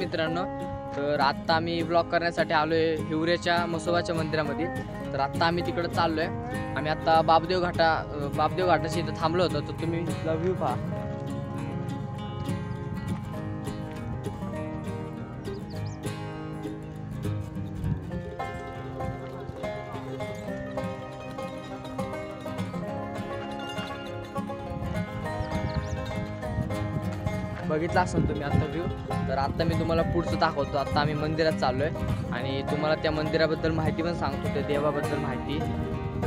मित्रांनो, तर आत्ता आम्ही ब्लॉग करण्यासाठी आलोय हिवरेच्या म्हसोबाच्या मंदिरामध्ये। तर आत्ता आम्ही तिकडे चाललोय। आम्ही आता बाबदेव घाटाशी इथं थांबलो होतो, तर तुम्ही व्ह्यू पहा। बघितला असेल तुम्ही आता व्ह्यू। तर आता मी तुम्हाला पुढचं दाखवतो। आता आम्ही मंदिरात चाललोय आणि तुम्हाला त्या मंदिराबद्दल माहिती पण सांगतो, त्या देवाबद्दल माहिती।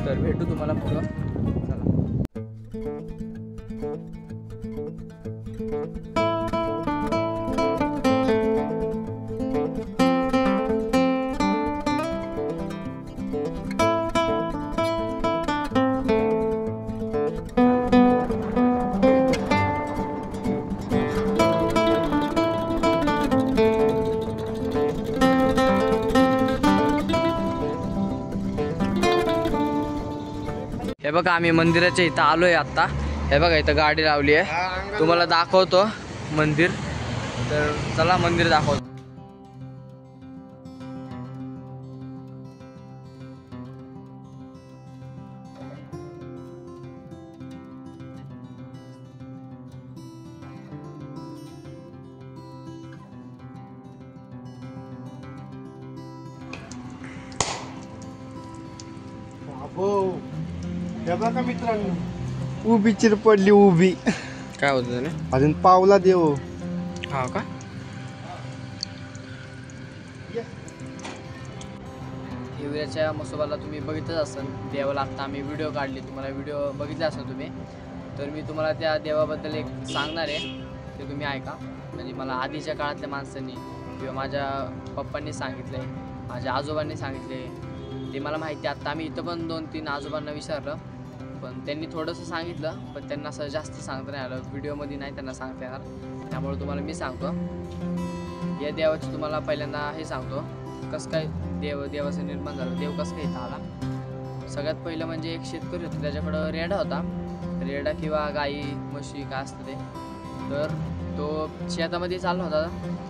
तर भेटू तुम्हाला पुढं, चला। हे बघा, आम्ही मंदिराच्या इथं आलोय आता। हे बघा, इथं गाडी लावली आहे, तुम्हाला दाखवतो मंदिर। तर चला मंदिर दाखवतो। हे बघा मित्रांनो, उभी चिर पडली उभी। काय होतं त्याने? अजून पावला देव। हा का? हिवऱ्याच्या म्हसोबाला तुम्ही बघितलंच असेल, देवाला आता आम्ही व्हिडिओ काढले, तुम्हाला व्हिडिओ बघितला असेल तुम्ही। तर मी तुम्हाला त्या देवाबद्दल एक सांगणार आहे, ते तुम्ही ऐका। म्हणजे मला आधीच्या काळातल्या माणसांनी किंवा माझ्या पप्पांनी सांगितले, माझ्या आजोबांनी सांगितले, ते मला माहिती। आता आम्ही इथं पण 2-3 आजोबांना विचारलं, पण त्यांनी थोडंसं सांगितलं, पण त्यांना असं जास्त सांगता नाही आलं, व्हिडिओमध्ये नाही त्यांना सांगता येणार। त्यामुळे तुम्हाला मी सांगतो या देवाची। तुम्हाला पहिल्यांदा हे सांगतो कसं काय देवाचं निर्माण झालं, देव कसं काय इथं आला। सगळ्यात पहिलं म्हणजे एक शेतकरी होता, त्याच्याकडं रेडा होता, रेडा किंवा गाई म्हशी काय असतं ते। तर तो शेतामध्ये चालला होता,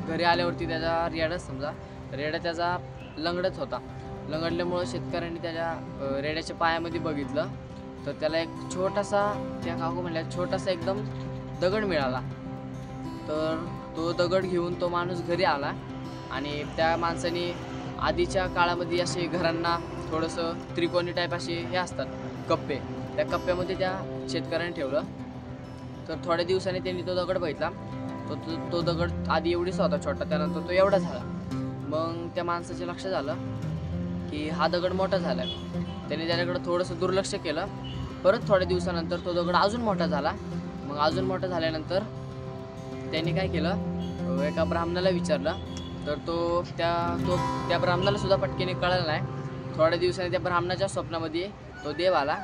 घरी आल्यावरती त्याचा रेडा त्याचा लंगडत होता। लंगडल्यामुळं शेतकऱ्यांनी त्याच्या रेड्याच्या पायामध्ये बघितलं, तर त्याला एक छोटासा, त्या काकू म्हणल्या, छोटासा एकदम दगड मिळाला। तर तो दगड घेऊन तो माणूस घरी आला आणि त्या माणसाने आधीच्या काळामध्ये असे घरांना थोडंसं त्रिकोणी टाईप असे हे असतात कप्पे, त्या कप्प्यामध्ये त्या शेतकऱ्याने ठेवलं। तर थोड्या दिवसांनी त्यांनी तो दगड बघितला, तो दगड आधी एवढीच होता छोटा, त्यानंतर तो एवढा झाला। मग त्या माणसाच्या लक्षात आलं की हा दगड मोठा झाला आहे। त्याने त्याच्याकडे थोडंसं दुर्लक्ष केलं। परत थोड्या दिवसानंतर तो दगड अजून मोठा झाला। मग अजून मोठा झाल्यानंतर त्यांनी काय केलं, एका ब्राह्मणाला विचारलं, तर त्या ब्राह्मणाला सुद्धा पटकेने कळलं नाही। थोड्या दिवसांनी त्या ब्राह्मणाच्या स्वप्नामध्ये तो देव आला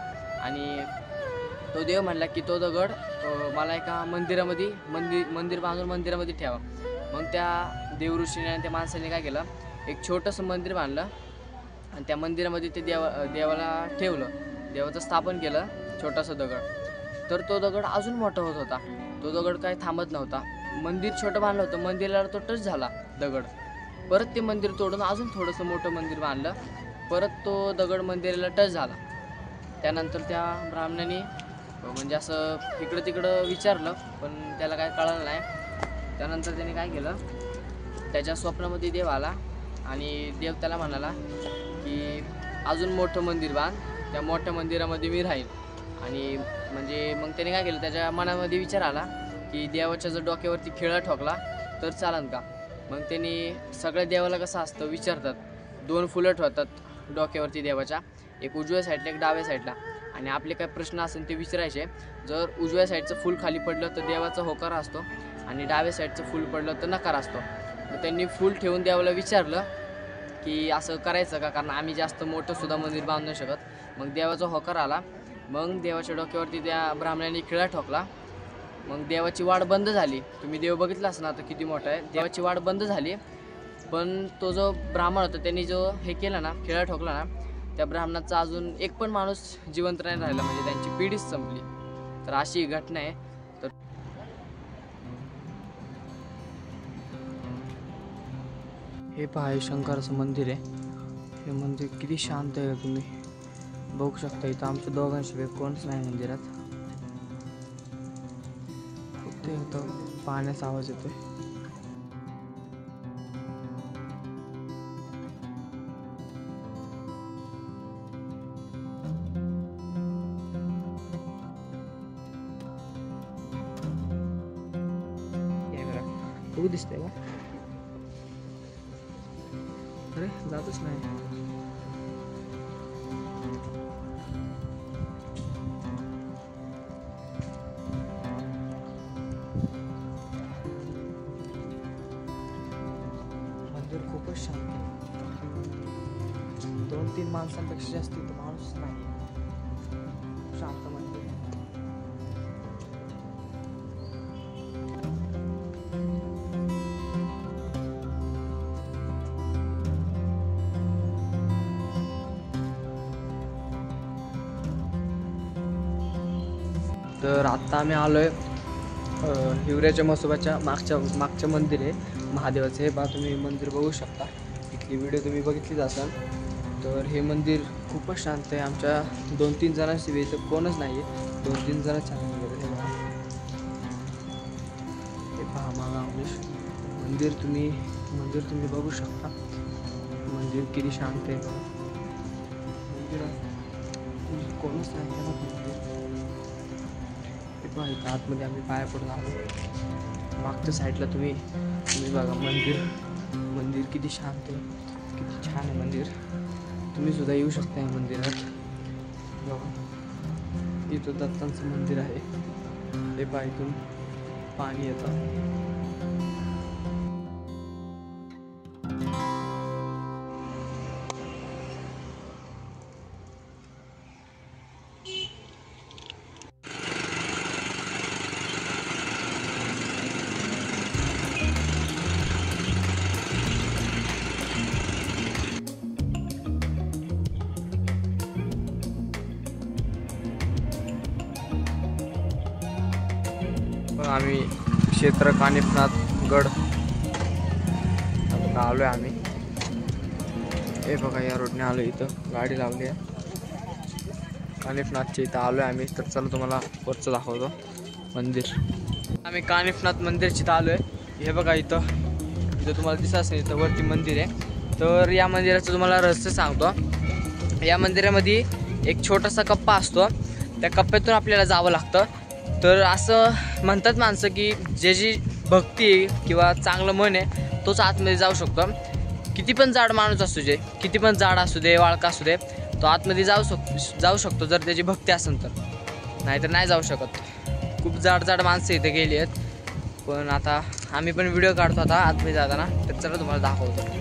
आणि तो देव म्हणला की तो दगड मला एका मंदिर बांधून मंदिरामध्ये ठेवा। मग त्या देवऋषीने आणि त्या माणसाने काय केलं, एक छोटंसं मंदिर बांधलं आणि त्या मंदिरामध्ये ते देवाला ठेवलं, देवाचं स्थापन केलं, छोटासा दगड। तर तो दगड अजून मोठा होत होता, तो दगड काय थांबत नव्हता। मंदिर छोटं बांधलं होतं, मंदिराला तो टच झाला दगड, परत ते मंदिर तोडून अजून थोडंसं मोठं मंदिर बांधलं, परत तो दगड मंदिराला टच झाला। त्यानंतर त्या ब्राह्मणाने म्हणजे असं इकडं तिकडं विचारलं, पण त्याला काय कळलं नाही। त्यानंतर त्याने काय केलं, त्याच्या स्वप्नामध्ये देव आला आणि देव त्याला म्हणाला की अजून मोठं मंदिर बांध, त्या मोठ्या मंदिरामध्ये मी राहील। आणि म्हणजे मग त्याने काय केलं, त्याच्या मनामध्ये विचार आला की देवाच्या जर डोक्यावरती खिळा ठोकला तर चालन का। मग त्यांनी सगळ्या देवाला कसं असतं विचारतात, 2 फुलं ठेवतात डोक्यावरती देवाच्या, एक उजव्या साईडला एक डाव्या साईडला, आणि आपले काय प्रश्न असेल ते विचारायचे। जर उजव्या साईडचं फूल खाली पडलं तर देवाचा होकार असतो आणि डाव्या साईडचं फूल पडलं तर नकार असतो। मग त्यांनी फूल ठेवून देवाला विचारलं की असं करायचं का, कारण आम्ही जास्त मोठं सुद्धा मंदिर बांधू नाही शकत। मग देवाचा होकार आला, मग देवाच्या डोक्यावरती त्या ब्राह्मणाने खिळा ठोकला। मग देवाची वाट बंद झाली, तुम्ही देव बघितलाच ना आता किती मोठा आहे। देवाची वाट बंद झाली, पण तो जो ब्राह्मण होता त्यांनी जो हे केलं ना, खिळा ठोकला ना, त्या ब्राह्मणाचा अजून एक पण माणूस जिवंत नाही राहिला, म्हणजे त्यांची पिढीच संपली। तर अशी घटना आहे। तर हे पहा हे शंकराचं मंदिर आहे. हे मंदिर किती शांत आहे तुम्ही बघू शकता. इथं आमच्या दोघांशिवाय कोणच नाही मंदिरात. फक्त इथं पाण्याचा आवाज येतोय. बघू दिसतंय का? अरे जातच नाही. मंदिर खूपच शांत आहे. 2-3 माणसांपेक्षा जास्त इथं माणूस नाही. शांत मंदिर. तर आत्ता आम्ही आलो आहे हिवऱ्याच्या मसोबाच्या मागच्या मंदिर आहे महादेवाचं. हे बा तुम्ही मंदिर बघू शकता. इथली व्हिडिओ तुम्ही बघितलीच असाल. तर हे मंदिर खूपच शांत आहे. आमच्या 2-3 जणांशिवाय इथं कोणच नाही आहे. 2-3 जणच आहे. हे पहा मागा मंदिर तुम्ही बघू शकता. मंदिर किती शांत आहे बघा. मंदिरात कोणच नाही आहे. इथं आतमध्ये आम्ही पाया पडून आलो. मागच्या साईडला तुम्ही बघा मंदिर किती शांत आहे. किती छान आहे मंदिर. तुम्ही सुद्धा येऊ शकता या मंदिरात. बघा इथं दत्तांचं मंदिर आहे. हे पहा इथून पाणी येतं. आम्ही क्षेत्र कानिफनाथ गड आलो आहे आम्ही. हे बघा या रोडने आलो. इथं गाडी लावली आहे. कानिफनाथच्या इथं आलो आहे आम्ही. तर चला तुम्हाला वरचं दाखवतो मंदिर. आम्ही कानिफनाथ मंदिरच्या इथं आलो आहे. हे बघा इथं तुम्हाला दिसत असेल. इथं वरती मंदिर आहे. तर या मंदिराचं तुम्हाला रहस्य सांगतो. या मंदिरामध्ये एक छोटासा कप्पा असतो. त्या कप्प्यातून आपल्याला जावं लागतं. तर असं म्हणतात माणसं की ज्याची भक्ती आहे किंवा चांगलं मन आहे तोच आतमध्ये जाऊ शकतो. किती पण जाड माणूस असू दे, किती पण जाड असू दे, वाळका असू दे, तो आतमध्ये जाऊ शकतो जर त्याची भक्ती असेल तर. नाहीतर नाही जाऊ शकत. खूप जाड माणसं इथे गेली आहेत. पण आता आम्ही पण व्हिडिओ काढतो आता आतमध्ये जाताना. तर चला तुम्हाला दाखवतो.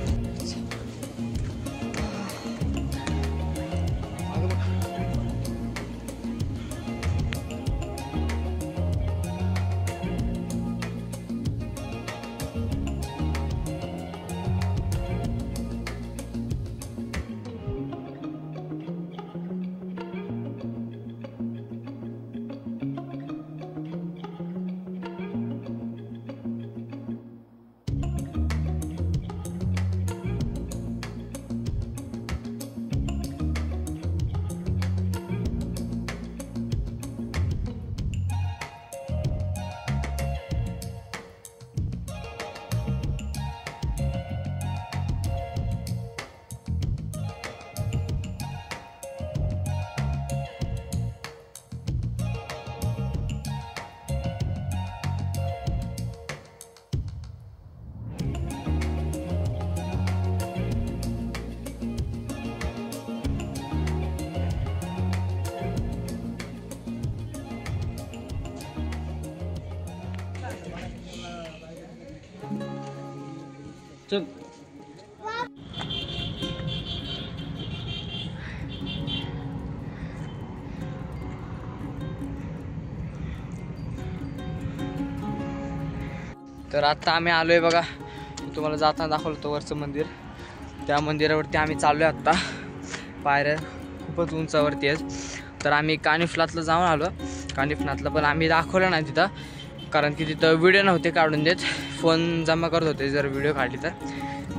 चल तर आता आम्ही आलोय बघा. तुम्हाला जाताना दाखवलं होतं वरचं मंदिर. त्या मंदिरावरती आम्ही चाललोय आत्ता. पायऱ्या खूपच उंचावरती आहेत. तर आम्ही कानिफनाथला जाऊन आलो. कानिफनाथला पण आम्ही दाखवलं नाही तिथं, कारण की तिथं व्हिडिओ नव्हते काढून देत. फोन जमा करत होते जर व्हिडिओ काढली तर.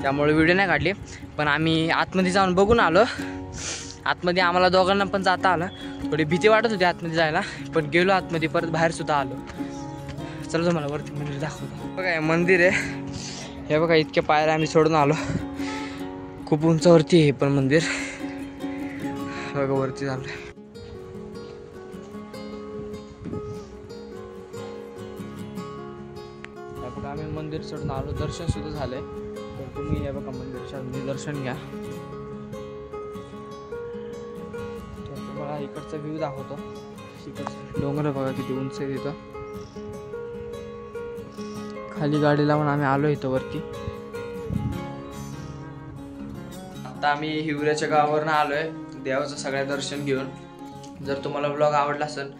त्यामुळे व्हिडिओ नाही काढली. पण आम्ही आतमध्ये जाऊन बघून आलो. आतमध्ये आम्हाला दोघांना पण जाता आलं. थोडी भीती वाटत होती आतमध्ये जायला, पण गेलो आतमध्ये, परत बाहेरसुद्धा आलो. चला तुम्हाला वरती मंदिर दाखवतो. बघा हे मंदिर आहे. हे बघा इतके पायऱ्या आम्ही सोडून आलो. खूप उंचावरती आहे पण मंदिर. बघा वरती झालं. बघा आम्ही मंदिर सोडून आलो. दर्शन सुद्धा झालंय. तर तुम्ही हे बघा मंदिराच्या दर्शन घ्या. तर तुम्हाला इकडचा व्ह्यू दाखवतो. इकडचं डोंगर बघा किती उंच आहे तिथं. खाली गाडी लावून आम्ही आलो इथं वरती. आता आम्ही हिवऱ्याच्या गावावरून आलोय देवाचं सगळं दर्शन घेऊन. जर तुम्हाला ब्लॉग आवडला असेल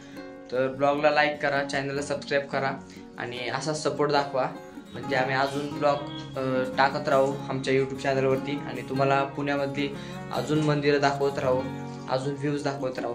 तर ब्लॉगला लाईक करा, चॅनलला सबस्क्राईब करा आणि असाच सपोर्ट दाखवा. म्हणजे आम्ही अजून ब्लॉग टाकत राहू आमच्या यूट्यूब चॅनलवरती आणि तुम्हाला पुण्यामधली अजून मंदिरं दाखवत राहू, अजून व्ह्यूज दाखवत राहू.